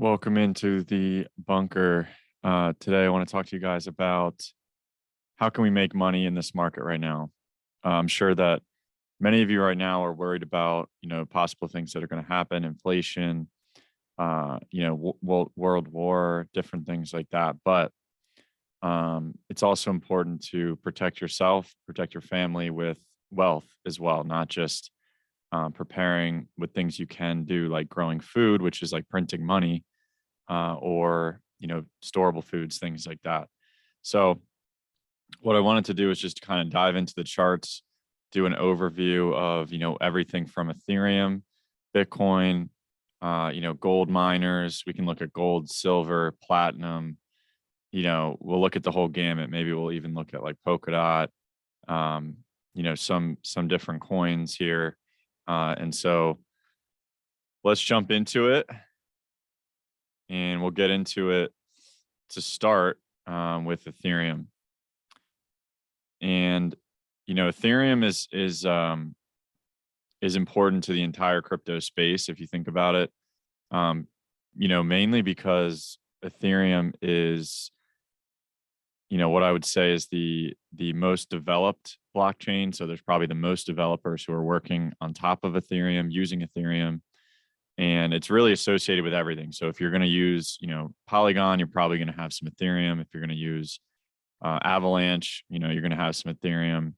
Welcome into the bunker. Today, I want to talk to you guys about how can we make money in this market right now. I'm sure that many of you right now are worried about, possible things that are going to happen, inflation, world war, different things like that. But it's also important to protect yourself, protect your family with wealth as well, not just preparing with things you can do, like growing food, which is like printing money, or storable foods, things like that. So what I wanted to do is just kind of dive into the charts, do an overview of everything from Ethereum, Bitcoin, gold miners. We can look at gold, silver, platinum. We'll look at the whole gamut. Maybe we'll even look at like Polkadot, some different coins here. And so let's jump into it, and we'll get into it to start with Ethereum. And Ethereum is important to the entire crypto space if you think about it. Mainly because Ethereum is what I would say is the most developed blockchain. So there's probably the most developers who are working on top of Ethereum, using Ethereum. And it's really associated with everything. So if you're going to use, Polygon, you're probably going to have some Ethereum. If you're going to use Avalanche, you're going to have some Ethereum.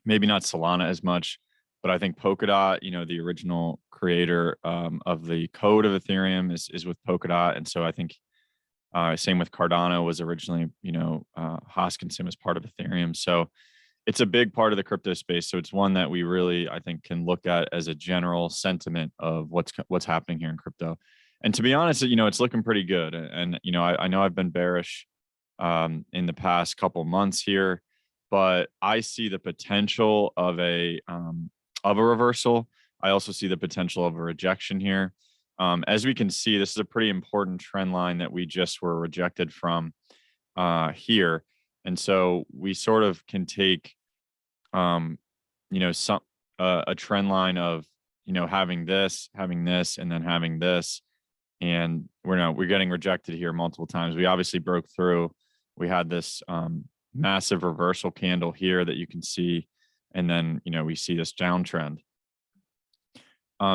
Maybe not Solana as much, but I think Polkadot, the original creator of the code of Ethereum is with Polkadot. And so I think same with Cardano was originally, Hoskinson was part of Ethereum. So it's a big part of the crypto space. So it's one that we really, I think, can look at as a general sentiment of what's happening here in crypto. And to be honest, it's looking pretty good. And I know I've been bearish in the past couple months here, but I see the potential of a reversal. I also see the potential of a rejection here. As we can see, this is a pretty important trend line that we just were rejected from here. And so we sort of can take some a trend line of having this, and then having this, and we're getting rejected here multiple times. We obviously broke through. We had this massive reversal candle here that you can see, and then we see this downtrend.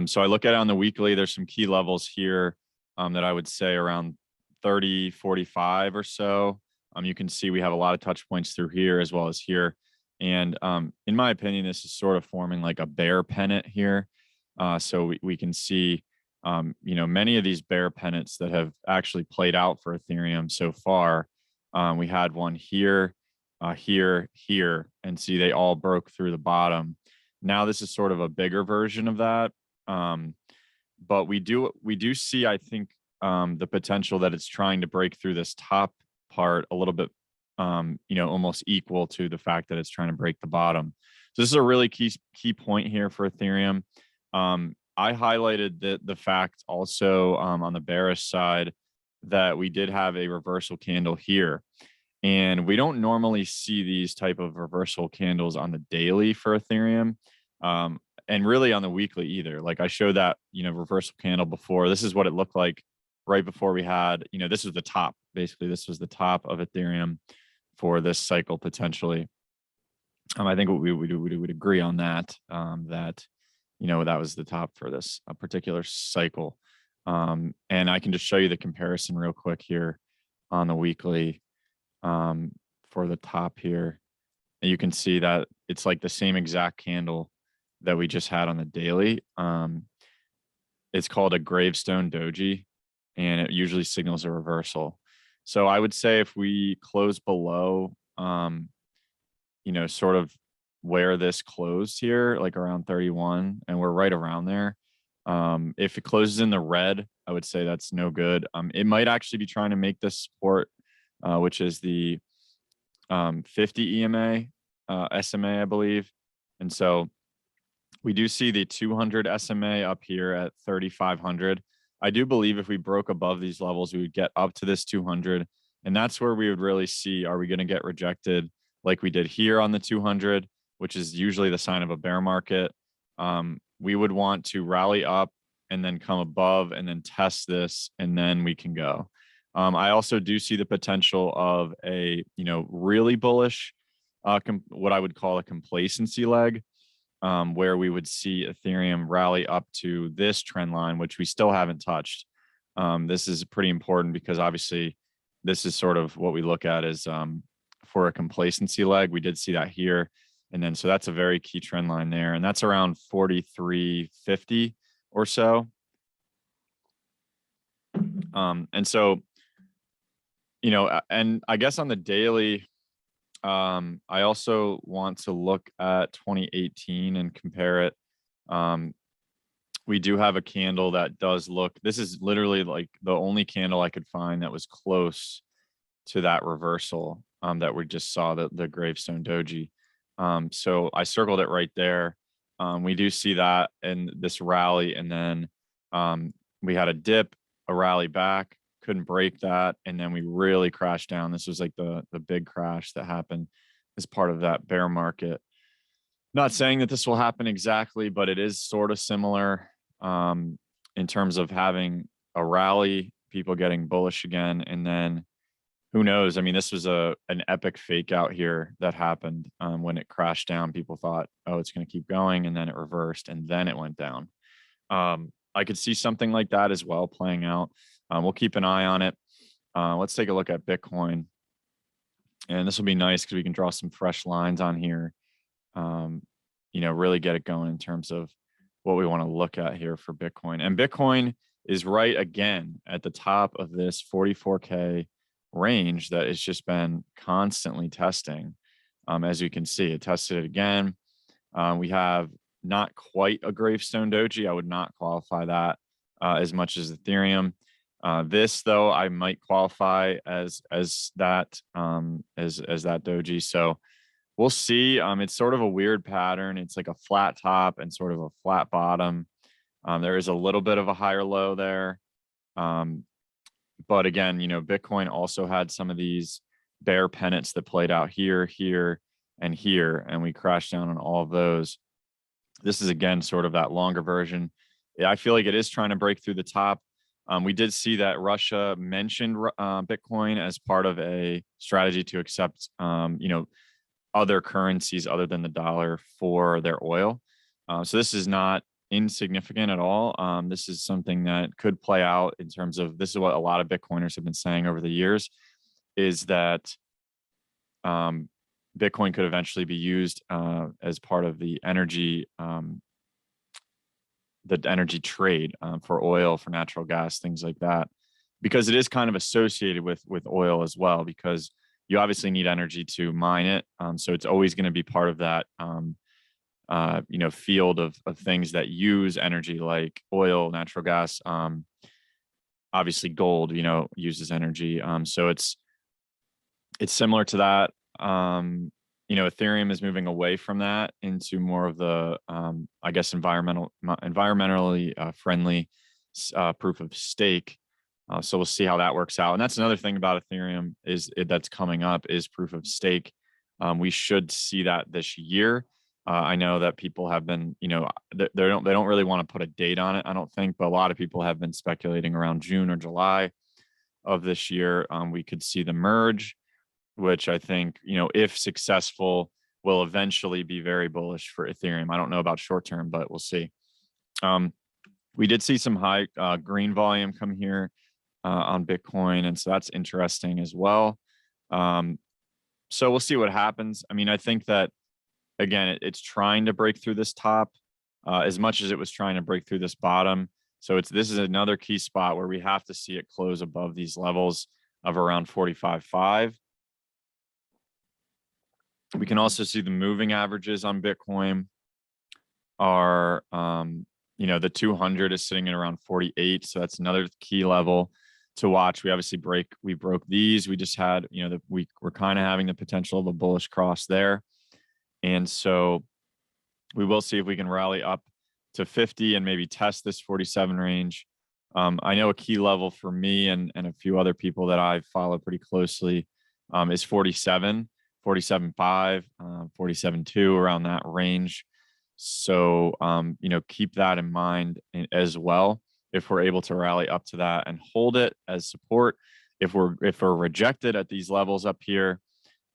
So I look at it on the weekly. There's some key levels here that I would say around 30, 45 or so. You can see we have a lot of touch points through here as well as here. And in my opinion, this is sort of forming like a bear pennant here. So we can see, many of these bear pennants that have actually played out for Ethereum so far. We had one here, here, and see they all broke through the bottom. Now this is sort of a bigger version of that. But we do see, I think, the potential that it's trying to break through this top part a little bit, almost equal to the fact that it's trying to break the bottom. So this is a really key point here for Ethereum. I highlighted the fact also on the bearish side that we did have a reversal candle here. And we don't normally see these type of reversal candles on the daily for Ethereum. And really on the weekly either. Like I showed that, reversal candle before. This is what it looked like right before we had, this was the top. Basically, this was the top of Ethereum for this cycle potentially. I think we would agree on that, that was the top for this particular cycle. And I can just show you the comparison real quick here on the weekly for the top here. And you can see that it's like the same exact candle that we just had on the daily. It's called a Gravestone Doji, and it usually signals a reversal. So I would say if we close below, sort of where this closed here, like around 31, and we're right around there. If it closes in the red, I would say that's no good. It might actually be trying to make this support, which is the 50 EMA, SMA, I believe. And so we do see the 200 SMA up here at 3,500. I do believe if we broke above these levels, we would get up to this 200. And that's where we would really see, are we going to get rejected like we did here on the 200, which is usually the sign of a bear market. We would want to rally up and then come above and then test this, and then we can go. I also do see the potential of a, really bullish, what I would call a complacency leg, where we would see Ethereum rally up to this trend line, which we still haven't touched. This is pretty important because obviously this is sort of what we look at as for a complacency leg. We did see that here. And then, so that's a very key trend line there. And that's around 43.50 or so. And so, and I guess on the daily, I also want to look at 2018 and compare it. We do have a candle that does look, this is literally like the only candle I could find that was close to that reversal that we just saw, the Gravestone Doji. So I circled it right there. We do see that in this rally, and then we had a dip, a rally back, couldn't break that, and then we really crashed down. This was like the big crash that happened as part of that bear market. Not saying that this will happen exactly, but it is sort of similar in terms of having a rally, people getting bullish again, and then who knows? I mean, this was an epic fake out here that happened when it crashed down. People thought, oh, it's going to keep going, and then it reversed, and then it went down. I could see something like that as well playing out. We'll keep an eye on it. Let's take a look at Bitcoin, and this will be nice because we can draw some fresh lines on here. Really get it going in terms of what we want to look at here for Bitcoin. And Bitcoin is right again at the top of this 44K range that has just been constantly testing. As you can see, it tested it again. We have not quite a Gravestone Doji. I would not qualify that as much as Ethereum. This though, I might qualify as that Doji. So we'll see. It's sort of a weird pattern. It's like a flat top and sort of a flat bottom. There is a little bit of a higher low there. But again, Bitcoin also had some of these bear pennants that played out here, here, and here, and we crashed down on all of those. This is, again, sort of that longer version. I feel like it is trying to break through the top. We did see that Russia mentioned Bitcoin as part of a strategy to accept, other currencies other than the dollar for their oil. So this is not insignificant at all. This is something that could play out in terms of, this is what a lot of Bitcoiners have been saying over the years, is that Bitcoin could eventually be used as part of the energy trade for oil, for natural gas, things like that, because it is kind of associated with oil as well, because you obviously need energy to mine it. So it's always going to be part of that field of things that use energy, like oil, natural gas. Obviously gold, uses energy. So it's similar to that. Ethereum is moving away from that into more of the, I guess, environmentally friendly proof of stake. So we'll see how that works out. And that's another thing about Ethereum that's coming up is proof of stake. We should see that this year. I know that people have been, they don't really want to put a date on it, I don't think, but a lot of people have been speculating around June or July of this year. We could see the merge, which I think, if successful, will eventually be very bullish for Ethereum. I don't know about short term, but we'll see. We did see some high green volume come here on Bitcoin, and so that's interesting as well. So we'll see what happens. I mean, I think that, again, it's trying to break through this top as much as it was trying to break through this bottom. So this is another key spot where we have to see it close above these levels of around 45.5. We can also see the moving averages on Bitcoin are, the 200 is sitting at around 48. So that's another key level to watch. We obviously broke these. We just had, we're kind of having the potential of a bullish cross there. And so we will see if we can rally up to 50 and maybe test this 47 range. I know a key level for me and a few other people that I follow pretty closely is 47, 47.5, 47.2, around that range. So, you know, keep that in mind as well. If we're able to rally up to that and hold it as support, if we're rejected at these levels up here,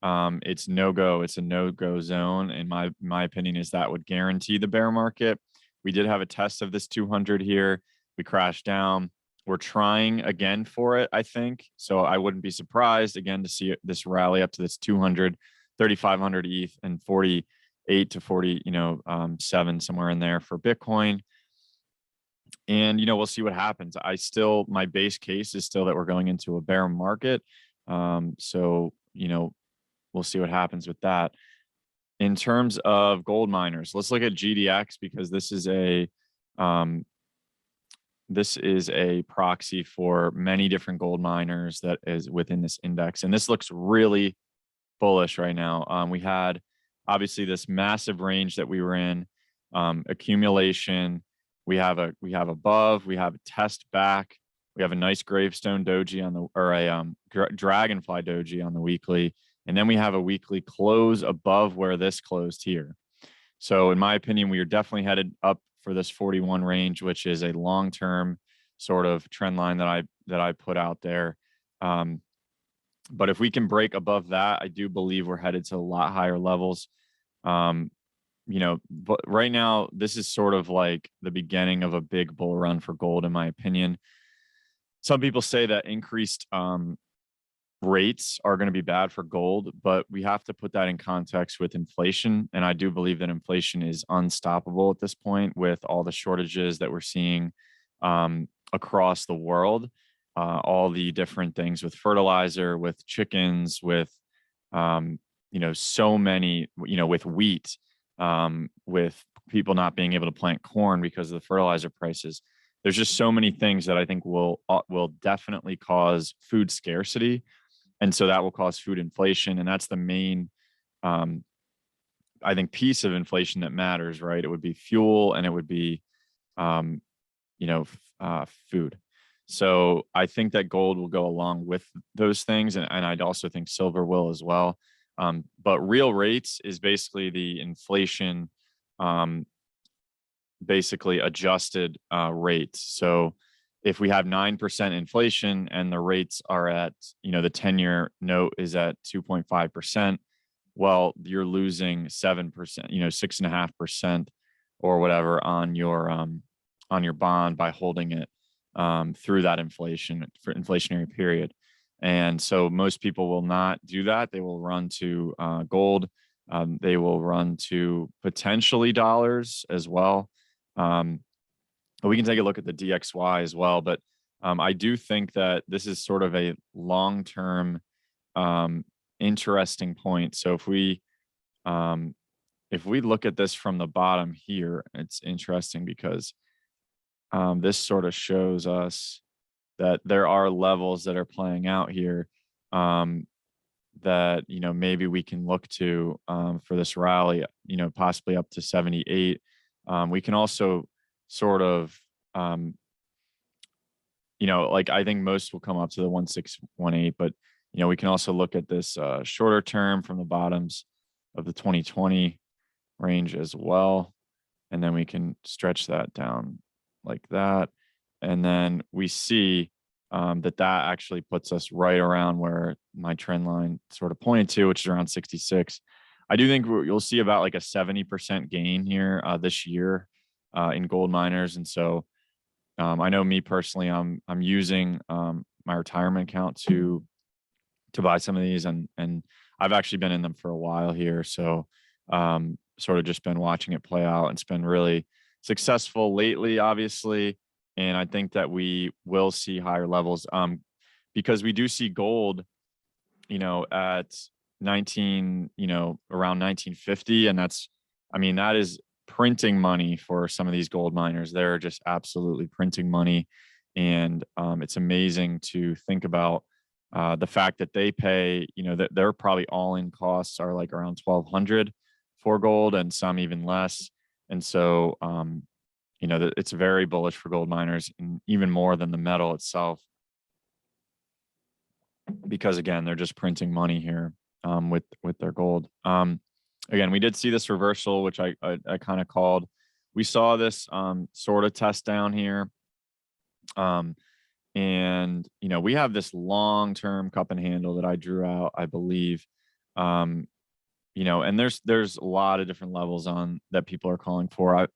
it's no go. It's a no go zone. In my opinion, is that would guarantee the bear market. We did have a test of this 200 here. We crashed down. We're trying again for it, I think. So I wouldn't be surprised again to see this rally up to this 200, 3,500 ETH and 48 to 40, you know, 7 somewhere in there for Bitcoin. And, you know, we'll see what happens. My base case is still that we're going into a bear market. So, you know, we'll see what happens with that. In terms of gold miners, let's look at GDX because this is a proxy for many different gold miners that is within this index. And this looks really bullish right now. We had obviously this massive range that we were in, accumulation. We have above, we have a test back. We have a nice Gravestone Doji on the, or a Dragonfly Doji on the weekly. And then we have a weekly close above where this closed here. So in my opinion, we are definitely headed up for this 41 range, which is a long-term sort of trend line that I put out there. But if we can break above that, I do believe we're headed to a lot higher levels. You know, but right now, this is sort of like the beginning of a big bull run for gold, in my opinion. Some people say that increased rates are going to be bad for gold, but we have to put that in context with inflation. And I do believe that inflation is unstoppable at this point with all the shortages that we're seeing across the world, all the different things with fertilizer, with chickens, with, you know, so many, you know, with wheat, with people not being able to plant corn because of the fertilizer prices. There's just so many things that I think will definitely cause food scarcity. And so that will cause food inflation. And that's the main, I think, piece of inflation that matters, right? It would be fuel and it would be, you know, food. So I think that gold will go along with those things. And I'd also think silver will as well. But real rates is basically the inflation, basically adjusted rates. So if we have 9% inflation and the rates are at, you know, the 10-year note is at 2.5%, well, you're losing 7%, you know, 6.5% or whatever on your bond by holding it through that inflationary period. And so most people will not do that. They will run to gold. They will run to potentially dollars as well. We can take a look at the DXY as well, but I do think that this is sort of a long-term interesting point. So if we look at this from the bottom here, it's interesting because this sort of shows us that there are levels that are playing out here that, you know, maybe we can look to for this rally, you know, possibly up to 78. We can also sort of, you know, like I think most will come up to the 1618, but, you know, we can also look at this shorter term from the bottoms of the 2020 range as well. And then we can stretch that down like that. And then we see that actually puts us right around where my trend line sort of pointed to, which is around 66. I do think you'll see about like a 70% gain here this year in gold miners. And so I know me personally, I'm using my retirement account to buy some of these, and I've actually been in them for a while here. So sort of just been watching it play out, and it's been really successful lately, obviously. And I think that we will see higher levels because we do see gold, you know, at 19, you know, around 1950. And that's, I mean, that is printing money for some of these gold miners. They're just absolutely printing money. And it's amazing to think about the fact that they pay, you know, that their probably all-in costs are like around 1,200 for gold and some even less. And so, you know, it's very bullish for gold miners, and even more than the metal itself, because again, they're just printing money here with their gold. again, we did see this reversal, which I kind of called. We saw this sort of test down here. And, you know, we have this long-term cup and handle that I drew out, I believe. You know, and there's a lot of different levels on that people are calling for.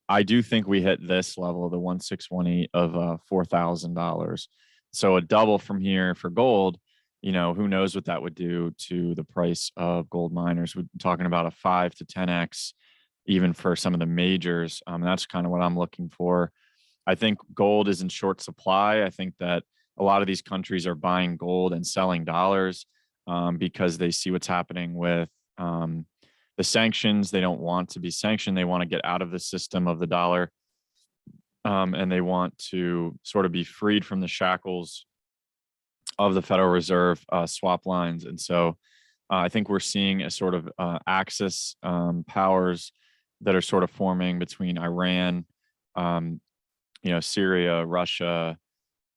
I do think we hit this level, the 1618 of $4,000. So a double from here for gold, you know, who knows what that would do to the price of gold miners. We're talking about a 5 to 10x, even for some of the majors. That's kind of what I'm looking for. I think gold is in short supply. I think that a lot of these countries are buying gold and selling dollars because they see what's happening with the sanctions. They don't want to be sanctioned. They want to get out of the system of the dollar. And they want to sort of be freed from the shackles of the Federal Reserve swap lines. And so I think we're seeing a sort of axis powers that are sort of forming between Iran, you know, Syria, Russia,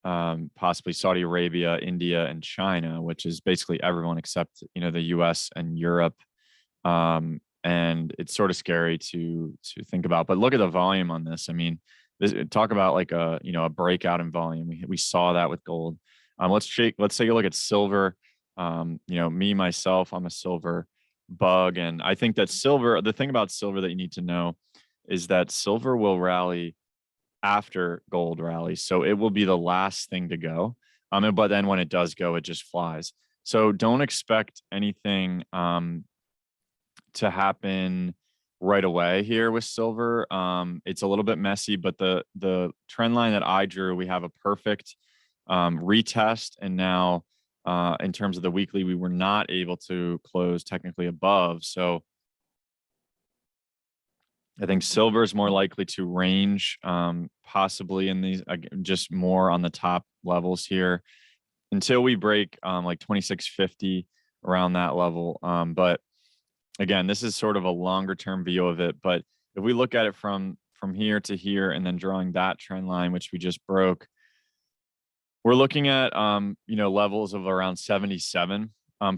possibly Saudi Arabia, India, and China, which is basically everyone except, you know, the US and Europe. And it's sort of scary to think about. But look at the volume on this. I mean, talk about like a, you know, a breakout in volume. We saw that with gold. Let's take a look at silver. You know, me myself, I'm a silver bug, and I think that silver. The thing about silver that you need to know is that silver will rally after gold rallies, so it will be the last thing to go. But then when it does go, it just flies. So don't expect anything to happen right away here with silver. It's a little bit messy, but the trend line that I drew, we have a perfect retest, and now in terms of the weekly, we were not able to close technically above. So I think silver is more likely to range, possibly in these, just more on the top levels here until we break like 2650 around that level. But again, this is sort of a longer term view of it. But if we look at it from here to here and then drawing that trend line, which we just broke, we're looking at you know, levels of around 77.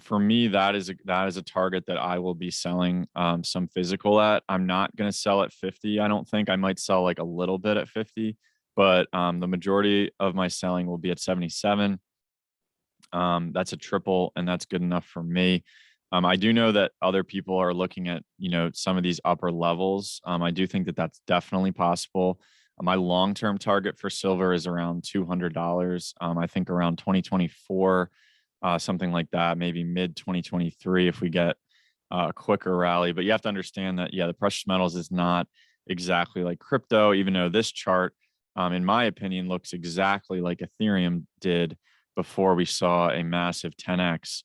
For me, that is a target that I will be selling some physical at. I'm not going to sell at 50. I don't think. I might sell like a little bit at 50, but the majority of my selling will be at 77. That's a triple, and that's good enough for me. I do know that other people are looking at, you know, some of these upper levels. I do think that that's definitely possible. My long-term target for silver is around $200. I think around 2024, something like that, maybe mid 2023 if we get a quicker rally. But you have to understand that, yeah, the precious metals is not exactly like crypto, even though this chart, in my opinion, looks exactly like Ethereum did before we saw a massive 10x.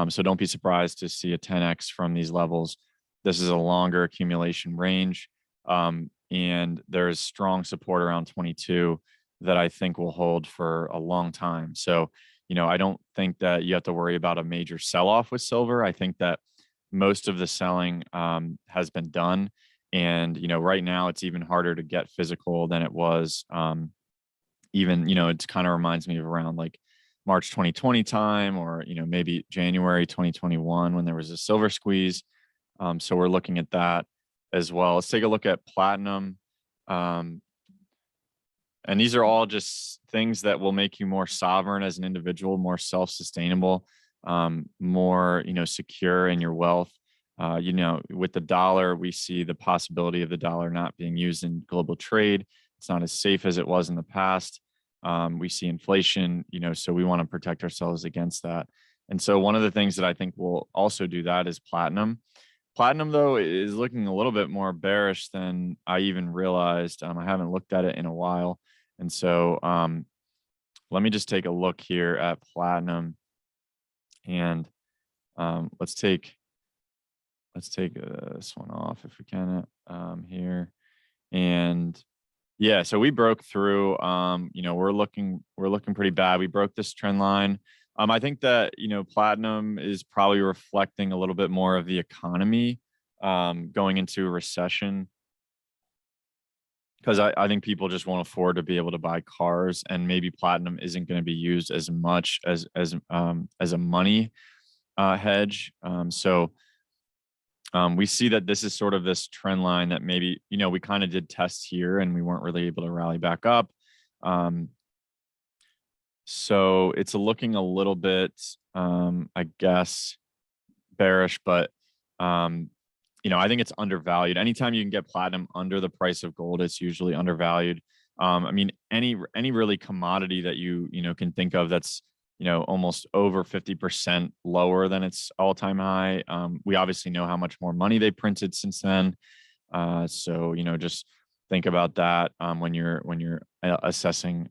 So don't be surprised to see a 10x from these levels. This is a longer accumulation range. And there's strong support around 22 that I think will hold for a long time. So, you know, I don't think that you have to worry about a major sell-off with silver. I think that most of the selling has been done. And, you know, right now it's even harder to get physical than it was. Even, you know, it kind of reminds me of around like March 2020 time, or, you know, maybe January 2021 when there was a silver squeeze. So we're looking at that as well. Let's take a look at platinum. And these are all just things that will make you more sovereign as an individual, more self-sustainable, more, you know, secure in your wealth. You know, with the dollar, we see the possibility of the dollar not being used in global trade. It's not as safe as it was in the past. We see inflation, you know, so we want to protect ourselves against that. And so one of the things that I think will also do that is platinum. Platinum, though, is looking a little bit more bearish than I even realized. I haven't looked at it in a while. And so let me just take a look here at platinum. And let's take this one off if we can here. And yeah, so we broke through. You know, we're looking pretty bad. We broke this trend line. I think that, you know, platinum is probably reflecting a little bit more of the economy going into a recession, because I think people just won't afford to be able to buy cars, and maybe platinum isn't going to be used as much as a money hedge. So We see that this is sort of this trend line that maybe, you know, we kind of did tests here and we weren't really able to rally back up. So it's looking a little bit, I guess, bearish, but, you know, I think it's undervalued. Anytime you can get platinum under the price of gold, it's usually undervalued. I mean, any really commodity that you know, can think of that's, you know, almost over 50% lower than its all-time high. We obviously know how much more money they printed since then. So, you know, just think about that when you're assessing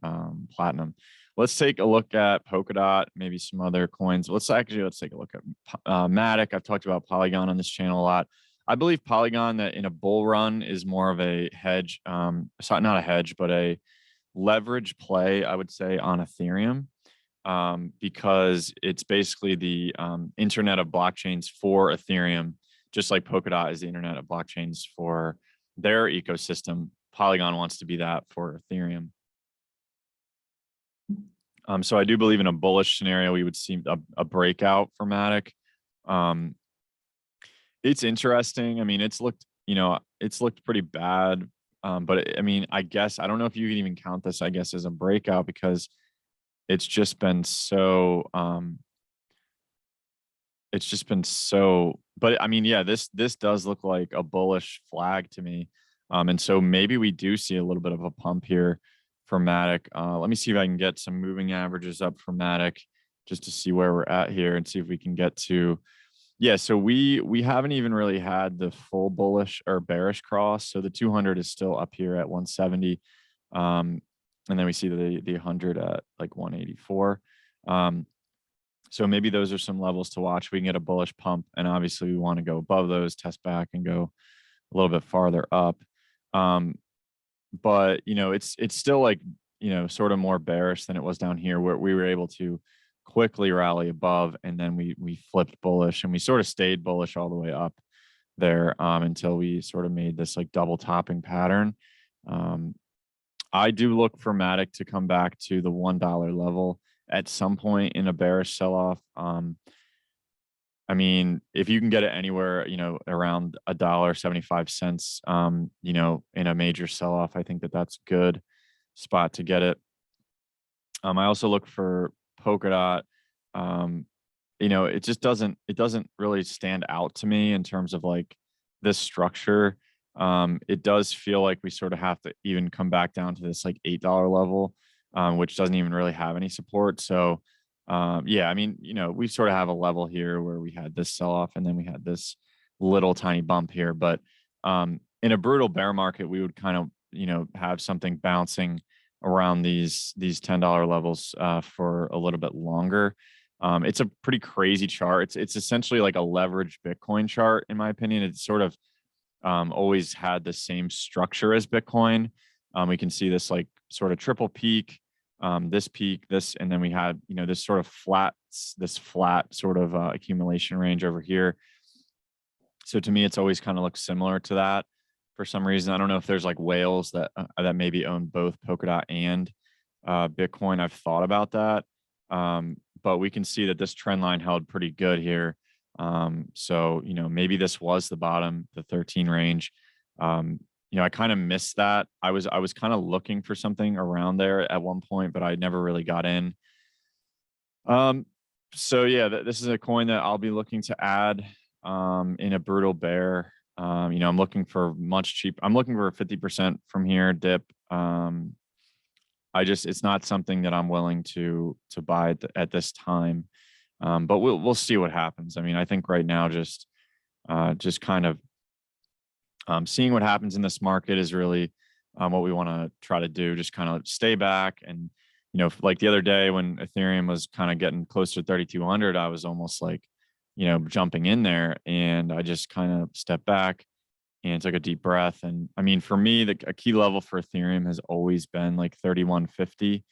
platinum. Let's take a look at Polkadot, maybe some other coins. Let's take a look at Matic. I've talked about Polygon on this channel a lot. I believe Polygon that in a bull run is more of a hedge, sorry, not a hedge, but a leverage play, I would say, on Ethereum, because it's basically the internet of blockchains for Ethereum, just like Polkadot is the internet of blockchains for their ecosystem. Polygon wants to be that for Ethereum. So I do believe in a bullish scenario, we would see a breakout for Matic. It's interesting. I mean, it's looked, you know, it's looked pretty bad. But I mean, I guess, I don't know if you can even count this, I guess, as a breakout because it's just been so, but I mean, yeah, this does look like a bullish flag to me. And so maybe we do see a little bit of a pump here for Matic. Let me see if I can get some moving averages up for Matic just to see where we're at here and see if we can get to, yeah. So we haven't even really had the full bullish or bearish cross. So the 200 is still up here at 170. And then we see the 100 at like 184. So maybe those are some levels to watch. We can get a bullish pump, and obviously we want to go above those, test back, and go a little bit farther up. But you know, it's still like, you know, sort of more bearish than it was down here, where we were able to quickly rally above, and then we flipped bullish, and we sort of stayed bullish all the way up there until we sort of made this like double topping pattern. I do look for Matic to come back to the $1 level at some point in a bearish sell-off. I mean, if you can get it anywhere, you know, around $1.75, you know, in a major sell-off, I think that that's a good spot to get it. I also look for Polkadot. You know, it doesn't really stand out to me in terms of like this structure. It does feel like we sort of have to even come back down to this like $8 level, which doesn't even really have any support. So, yeah, I mean, you know, we sort of have a level here where we had this sell off and then we had this little tiny bump here. But in a brutal bear market, we would kind of, you know, have something bouncing around these $10 levels for a little bit longer. It's a pretty crazy chart. It's essentially like a leveraged Bitcoin chart, in my opinion. It's sort of always had the same structure as Bitcoin. We can see this like sort of triple peak, this peak, this, and then we had, you know, this sort of flat sort of accumulation range over here. So to me, it's always kind of looks similar to that for some reason. I don't know if there's like whales that maybe own both Polkadot and Bitcoin. I've thought about that. But we can see that this trend line held pretty good here. So, you know, maybe this was the bottom, the 13 range. You know, I kind of missed that. I was kind of looking for something around there at one point, but I never really got in. So yeah, this is a coin that I'll be looking to add in a brutal bear. You know, I'm looking for much cheap. I'm looking for a 50% from here dip. It's not something that I'm willing to buy at this time. But we'll see what happens. I mean, I think right now just kind of seeing what happens in this market is really what we want to try to do. Just kind of stay back, and you know, like the other day when Ethereum was kind of getting close to 3,200, I was almost like, you know, jumping in there, and I just kind of stepped back and took a deep breath. And I mean, for me, a key level for Ethereum has always been like 3,150.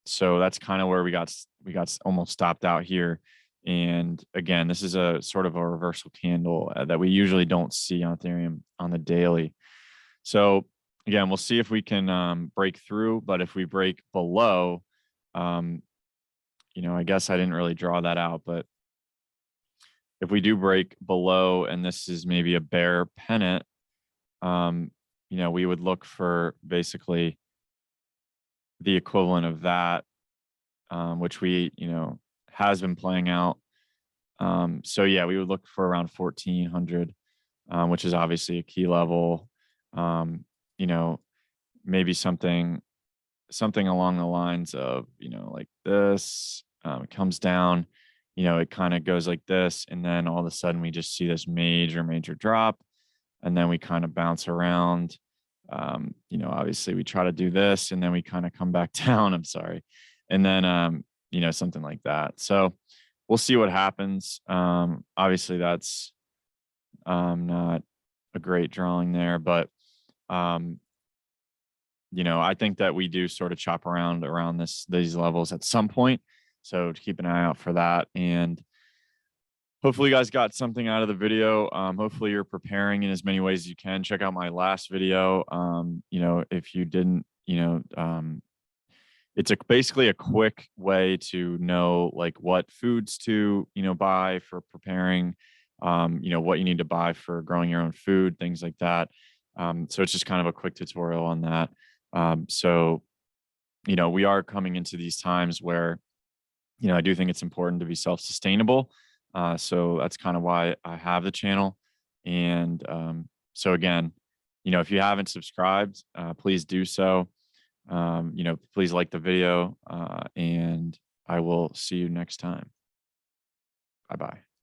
So that's kind of where we got almost stopped out here. And again, this is a sort of a reversal candle that we usually don't see on Ethereum on the daily. So again, we'll see if we can break through, but if we break below, you know, I guess I didn't really draw that out, but if we do break below, and this is maybe a bear pennant, you know, we would look for basically the equivalent of that, which we, you know, has been playing out. So yeah, we would look for around 1400, which is obviously a key level. You know, maybe something along the lines of, you know, like this. It comes down, you know, it kind of goes like this, and then all of a sudden we just see this major drop, and then we kind of bounce around. You know, obviously we try to do this, and then we kind of come back down. I'm sorry, and then you know, something like that. So we'll see what happens. Obviously that's not a great drawing there, but um, you know, I think that we do sort of chop around these levels at some point. So to keep an eye out for that. And hopefully you guys got something out of the video. Hopefully you're preparing in as many ways as you can. Check out my last video. You know, if you didn't, you know, it's basically a quick way to know like what foods to, you know, buy for preparing, you know, what you need to buy for growing your own food, things like that. So it's just kind of a quick tutorial on that. So, you know, we are coming into these times where, you know, I do think it's important to be self-sustainable. So that's kind of why I have the channel. And so again, you know, if you haven't subscribed, please do so. You know, please like the video, and I will see you next time. Bye-bye.